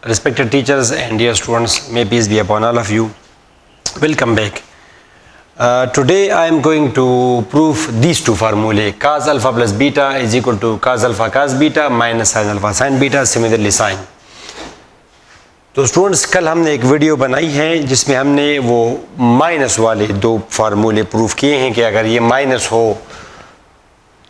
Respected teachers and dear students, may peace be upon all of you. Welcome back. Today I am going to prove these two formulae. Cos alpha plus beta is equal to cos alpha cos beta minus sin alpha sin beta, similarly sin. तो students, कल हमने एक video बनाई है जिसमें हमने वो minus वाले दो फार्मूले प्रूफ किए हैं कि अगर ये माइनस हो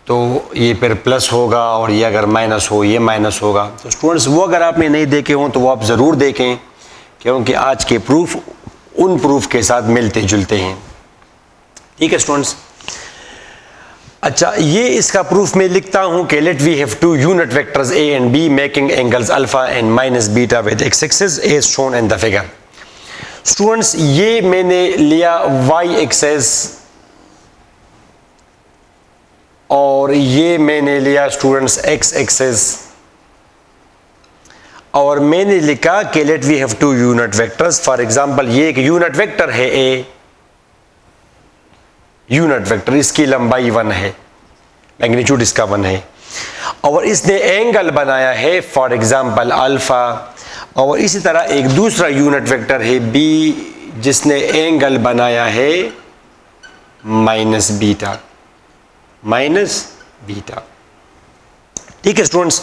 तो ये फिर प्लस होगा और ये अगर माइनस हो ये माइनस होगा। तो स्टूडेंट्स, वो अगर आपने नहीं देखे हों तो वो आप ज़रूर देखें, क्योंकि आज के प्रूफ उन प्रूफ के साथ मिलते जुलते हैं। ठीक है स्टूडेंट्स। अच्छा, ये इसका प्रूफ मैं लिखता हूं कि let we have two unit vectors A and B making angles alpha and minus beta with x axis as shown in the figure. Students, ये मैंने लिया वाई एक्सिस और ये मैंने लिया स्टूडेंट्स एक्स एक्सिस, और मैंने लिखा कि let we have two unit vectors. For example, ये एक यूनिट वेक्टर है ए, यूनिट वेक्टर, इसकी लंबाई 1 है, मैग्नीट्यूड इसका 1 है, और इसने एंगल बनाया है फॉर एग्जांपल अल्फा। और इसी तरह एक दूसरा यूनिट वेक्टर है बी जिसने एंगल बनाया है माइनस बीटा, माइनस बीटा। ठीक है students.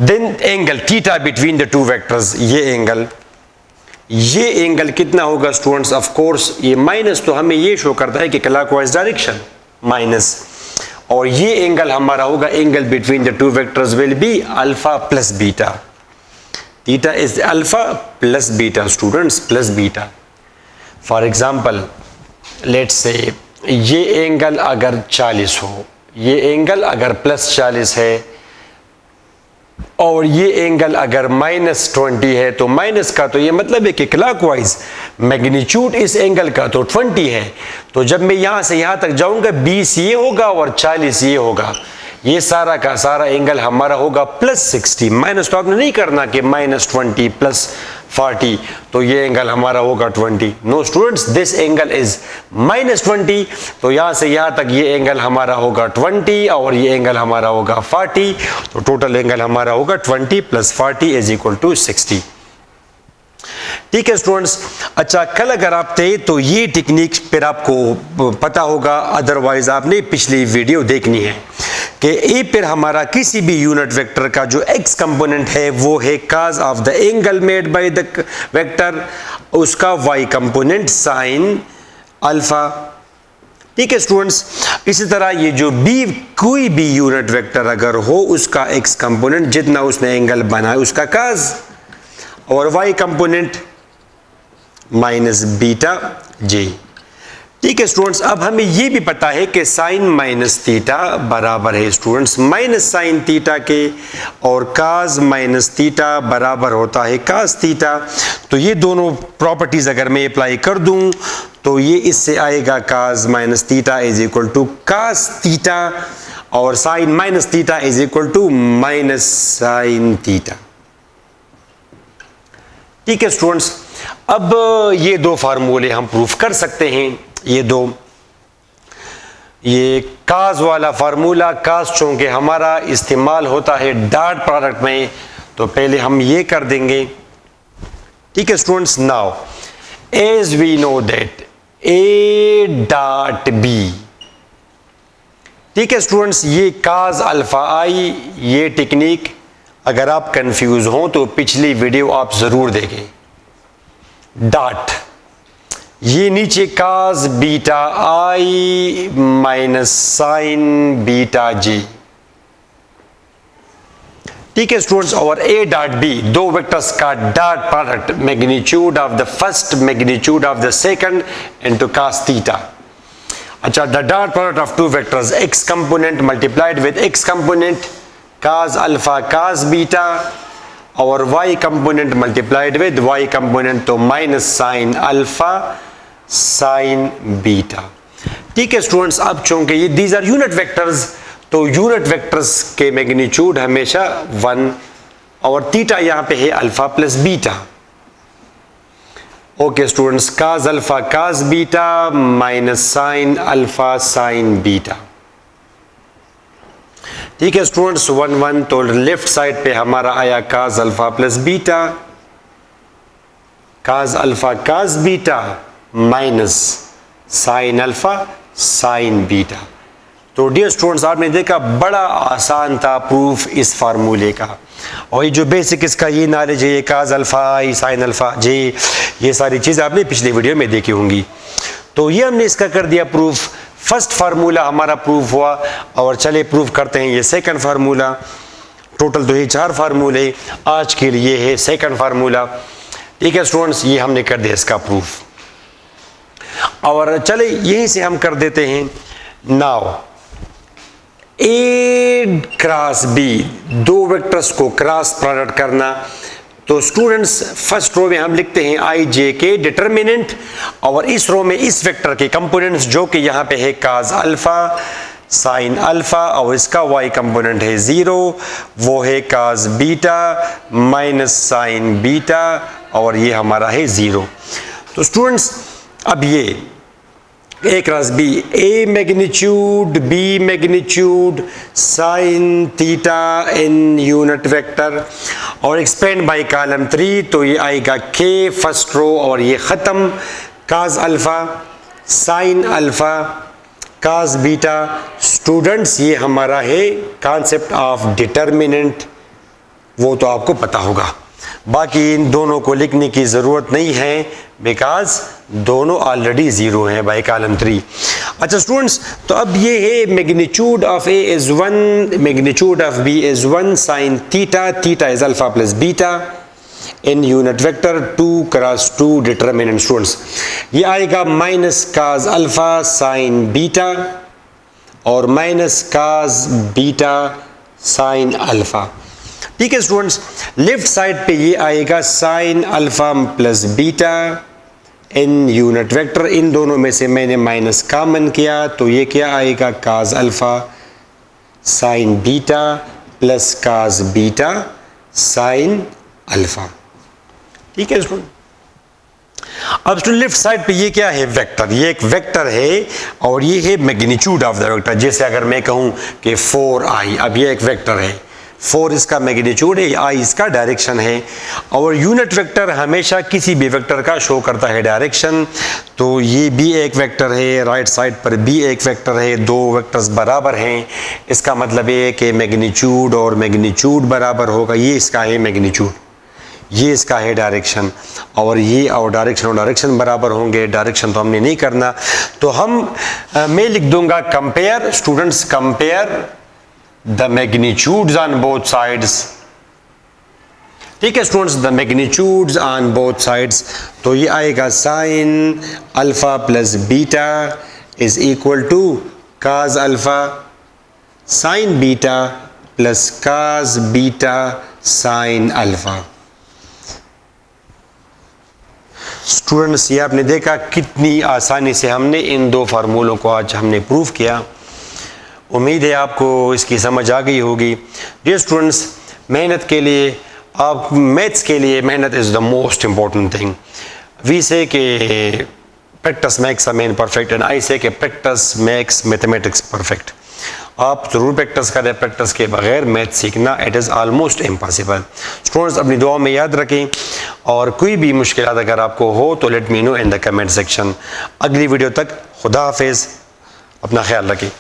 Then angle theta between the two vectors, ये एंगल कितना होगा स्टूडेंट्स? ऑफ कोर्स ये माइनस तो हमें ये शो करता है कि क्लॉकवाइज डायरेक्शन माइनस, और ये एंगल हमारा होगा angle between the two vectors will be alpha plus beta. Theta is alpha plus beta students, plus beta. For example let's say ये एंगल अगर 40 हो, ये एंगल अगर प्लस 40 है, और ये एंगल अगर माइनस 20 है, तो माइनस का तो ये मतलब है कि क्लॉकवाइज मैग्नीट्यूड इस एंगल का तो 20 है। तो जब मैं यहां से यहां तक जाऊंगा 20 ये होगा और 40 ये होगा, ये सारा का सारा एंगल हमारा होगा प्लस 60। माइनस तो आपने नहीं करना कि माइनस 20 प्लस 40, तो ये एंगल हमारा होगा 20। No students, this angle is minus 20, तो यहां से यहां तक ये एंगल हमारा होगा 20 और ये एंगल हमारा होगा 40, तो टोटल एंगल हमारा होगा 20 प्लस 40 इज इक्वल टू 60। ठीक है स्टूडेंट्स। अच्छा, कल अगर आप थे तो ये टेक्निक फिर आपको पता होगा, अदरवाइज आपने पिछली वीडियो देखनी है कि ए पर हमारा किसी भी यूनिट वेक्टर का जो एक्स कंपोनेंट है वो है cos of the angle made by the vector, उसका वाई कंपोनेंट साइन अल्फा। ठीक है स्टूडेंट्स। इसी तरह ये जो बी, कोई भी यूनिट वेक्टर अगर हो उसका एक्स कंपोनेंट जितना उसने एंगल बनाया उसका cos, और वाई कंपोनेंट माइनस बीटा जे। ठीक है स्टूडेंट्स। अब हमें यह भी पता है कि साइन माइनस थीटा बराबर है स्टूडेंट्स माइनस साइन थीटा के, और काज माइनस थीटा बराबर होता है काज थीटा। तो ये दोनों प्रॉपर्टीज अगर मैं अप्लाई कर दूं तो ये इससे आएगा cos minus theta is equal to cos theta, और sine minus theta is equal to minus sine theta. ठीक है स्टूडेंट्स। अब ये दो फार्मूले हम प्रूफ कर सकते हैं, ये दो, ये काज वाला फार्मूला, काज चूंकि हमारा इस्तेमाल होता है डॉट प्रोडक्ट में, तो पहले हम ये कर देंगे। ठीक है students. Now as we know that A dot B, ठीक है स्टूडेंट्स, ये काज अल्फा आई, ये टेक्निक अगर आप कंफ्यूज हो तो पिछली वीडियो आप जरूर देखें। डॉट, ये नीचे cos beta I minus sine beta J. ठीक है स्टूडेंट्स। और ए डॉट बी, दो वेक्टर्स का dot product, magnitude of the first magnitude of the second into cos theta. अच्छा, the dot product of two vectors X component multiplied with X component cos alpha cos beta, और y component multiplied with y component, तो minus sine alpha sine beta. ठीक है students. अब चूंकि ये these are unit vectors, तो unit vectors के magnitude हमेशा 1, और थीटा यहां पे है alpha plus beta. Okay students, cos alpha cos beta minus sine alpha sine beta. ठीक है स्टूडेंट्स, 1 1, तो लेफ्ट साइड पे हमारा आया cos अल्फा प्लस बीटा, काज अल्फा काज beta minus sine alpha sine beta. तो डियर स्टूडेंट्स, आपने देखा बड़ा आसान था प्रूफ इस फार्मूले का, और ये जो बेसिक इसका ये नॉलेज है, ये काज अल्फा आई साइन अल्फा जे, ये सारी चीज़ आपने पिछले वीडियो में देखी होंगी। तो ये हमने इसका कर दिया प्रूफ। फर्स्ट फार्मूला हमारा प्रूफ हुआ, और चले प्रूफ करते हैं ये सेकंड फार्मूला। टोटल तो ये 4 फार्मूले, आज के लिए है सेकंड फार्मूला। ठीक है स्टूडेंट्स, ये हमने कर दिया इसका प्रूफ, और चले यहीं से हम कर देते हैं। नाउ ए क्रॉस बी, 2 वेक्टर्स को क्रॉस प्रोडक्ट करना। तो स्टूडेंट्स फर्स्ट रो में हम लिखते हैं आई जे के डिटर्मिनेंट, और इस रो में इस वेक्टर के कंपोनेंट्स जो कि यहाँ पे है काज अल्फा साइन अल्फा, और इसका वाई कंपोनेंट है 0, वो है cos beta minus sine beta, और ये हमारा है 0। तो स्टूडेंट्स अब ये A cross B, A magnitude B magnitude sine theta in unit vector, और एक्सपेंड बाय कॉलम 3, तो ये आएगा के फर्स्ट रो, और ये ख़त्म काज अल्फा साइन अल्फा काज बीटा। स्टूडेंट्स ये हमारा है कॉन्सेप्ट ऑफ डिटर्मिनेंट, वो तो आपको पता होगा, बाकी इन दोनों को लिखने की ज़रूरत नहीं है, बिकॉज दोनों ऑलरेडी 0 हैं बाय कॉलम 3। अच्छा स्टूडेंट्स, तो अब ये है magnitude of A is 1, magnitude of B is 1 sine theta, theta is alpha plus beta in unit vector 2 cross 2 determinant. Students ये आएगा minus cos alpha sine beta और minus cos beta sine alpha. ठीक है students, left side पे ये आएगा sine alpha plus beta in unit vector, इन दोनों में से मैंने माइनस कॉमन किया, तो ये क्या आएगा काज alpha sine beta plus cos beta sine alpha. ठीक है स्टूडेंट, अब स्टूडेंट लेफ्ट साइड पे ये क्या है वेक्टर, ये एक वेक्टर है, और ये है मैग्नीट्यूड ऑफ द वेक्टर। जैसे अगर मैं कहूं कि 4i, अब ये एक वेक्टर है, 4 इसका मैग्नीट्यूड है, i इसका डायरेक्शन है, और यूनिट वेक्टर हमेशा किसी भी वेक्टर का शो करता है डायरेक्शन। तो ये भी एक वेक्टर है, राइट साइड पर भी एक वेक्टर है, 2 वेक्टर्स बराबर हैं, इसका मतलब ये है कि मैग्नीट्यूड और मैग्नीट्यूड बराबर होगा। ये इसका है मैग्नीट्यूड, ये इसका है डायरेक्शन, और ये और डायरेक्शन बराबर होंगे। डायरेक्शन तो हमने नहीं करना, तो मैं लिख दूंगा compare. Students compare the magnitudes on both sides। ठीक है students, the magnitudes on both sides, तो ये आएगा sine alpha plus beta is equal to cos alpha sine beta plus cos beta sine alpha. Students ये आपने देखा कितनी आसानी से हमने इन 2 फार्मूलों को आज हमने प्रूव किया। उम्मीद है आपको इसकी समझ आ गई होगी। डियर स्टूडेंट्स, मेहनत के लिए, आप मैथ्स के लिए मेहनत is the most important thing. We say कि practice makes a man perfect, and I say कि प्रैक्टिस मेक्स मैथमेटिक्स परफेक्ट। आप ज़रूर प्रैक्टिस करें, प्रैक्टिस के बगैर मैथ सीखना it is almost impossible. Students अपनी दुआ में याद रखें, और कोई भी मुश्किल अगर आपको हो तो let me know in the comment section. अगली वीडियो तक खुदा हाफिज़, अपना ख्याल रखें।